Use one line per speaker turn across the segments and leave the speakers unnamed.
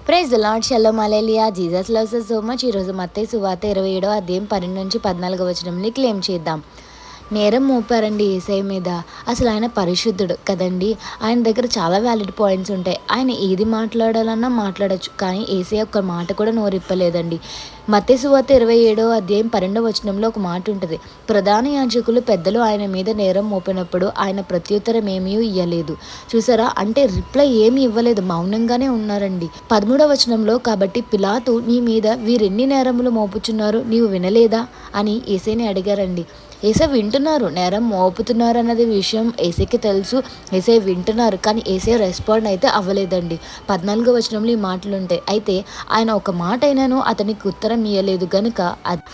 Praise the Lord. Shalom hallelujah. Jesus loves us so much. ఈరోజు మత్తయి సువార్త 27వ అధ్యాయం 12-14 వచనంని క్లెయిమ్ చేద్దాం. నేరం మోపారండి యేసయ్య మీద. అసలు ఆయన పరిశుద్ధుడు కదండి. ఆయన దగ్గర చాలా వ్యాలిడ్ పాయింట్స్ ఉంటాయి. ఆయన ఏది మాట్లాడాలన్నా మాట్లాడచ్చు. కానీ యేసయ్య ఒక్క మాట కూడా నోరిప్పలేదండి. మత్తయి సువార్త 27వ అధ్యాయం 12వ వచనంలో ఒక మాట ఉంటుంది. ప్రధాన యాజకులు పెద్దలు ఆయన మీద నేరం మోపినప్పుడు ఆయన ప్రత్యుత్తరం ఏమీ ఇయ్యలేదు. చూసారా, అంటే రిప్లై ఏమీ ఇవ్వలేదు, మౌనంగానే ఉన్నారండి. 13వ వచనంలో, కాబట్టి పిలాతు నీ మీద వీరెన్ని నేరములు మోపుచున్నారు, నీవు వినలేదా అని యేసయ్యని అడిగారండి. యేసయ్య వింటున్నారు, నేరం మోపుతున్నారు అన్నది విషయం యేసయ్యకి తెలుసు. యేసయ్య వింటున్నారు, కానీ యేసయ్య రెస్పాండ్ అయితే అవ్వలేదండి. 14వ వచనంలో ఈ మాటలు ఉంటాయి. అయితే ఆయన ఒక మాట అయినాను అతనికి ఉత్తరం ఇయ్యలేదు గనుక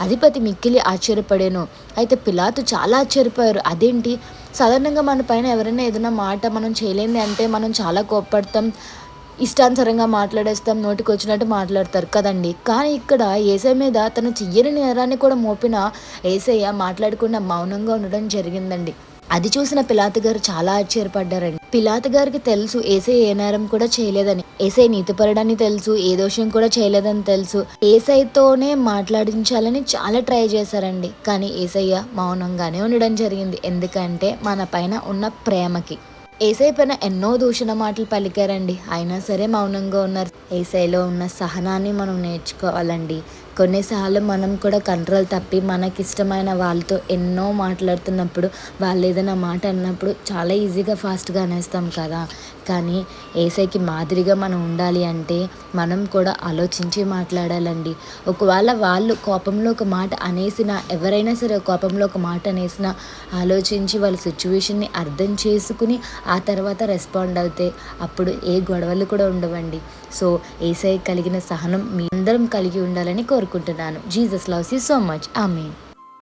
అధిపతి మిక్కిలి ఆశ్చర్యపడాను. అయితే పిలాతు చాలా ఆశ్చర్యపోయారు. అదేంటి, సాధారణంగా మన పైన ఎవరైనా ఏదైనా మాట మనం చేయలేంది అంటే మనం చాలా కోప్పడతాం, ఇష్టానుసారంగా మాట్లాడేస్తాం, నోటికి వచ్చినట్టు మాట్లాడతారు కదండి. కానీ ఇక్కడ యేసయ్య మీద తను చెయ్యని నేరాన్ని కూడా మోపిన యేసయ్య మాట్లాడకుండా మౌనంగా ఉండడం జరిగిందండి. అది చూసిన పిలాతు గారు చాలా ఆశ్చర్యపడ్డారండి. పిలాతు గారికి తెలుసు యేసయ్య ఏ నేరం కూడా చేయలేదని. యేసయ్య నీతిపరుడని తెలుసు, ఏ దోషం కూడా చేయలేదని తెలుసు. యేసయ్యతోనే మాట్లాడించాలని చాలా ట్రై చేశారండి. కానీ యేసయ్య మౌనంగానే ఉండడం జరిగింది. ఎందుకంటే మన పైన ఉన్న ప్రేమకి. యేసయ్య పైన ఎన్నో దూషణ మాటలు పలికారండి, అయినా సరే మౌనంగా ఉన్నారు. యేసయ్యలో ఉన్న సహనాన్ని మనం నేర్చుకోవాలండి. కొన్నిసార్లు మనం కూడా కంట్రోల్ తప్పి మనకిష్టమైన వాళ్ళతో ఎన్నో మాట్లాడుతున్నప్పుడు వాళ్ళు ఏదైనా మాట అన్నప్పుడు చాలా ఈజీగా ఫాస్ట్గా అనేస్తాం కదా. కానీ యేసయ్యకి మాదిరిగా మనం ఉండాలి అంటే మనం కూడా ఆలోచించి మాట్లాడాలండి. ఒకవేళ వాళ్ళు కోపంలో ఒక మాట అనేసినా, ఎవరైనా సరే కోపంలో ఒక మాట అనేసినా ఆలోచించి వాళ్ళ సిచ్యువేషన్ని అర్థం చేసుకుని ఆ తర్వాత రెస్పాండ్ అవుతే అప్పుడు ఏ గొడవలు కూడా ఉండవండి. సో యేసయ్య కలిగిన సహనం మీ అందరం కలిగి ఉండాలని కోరుకుంటున్నాను. Jesus loves you so much. Amen.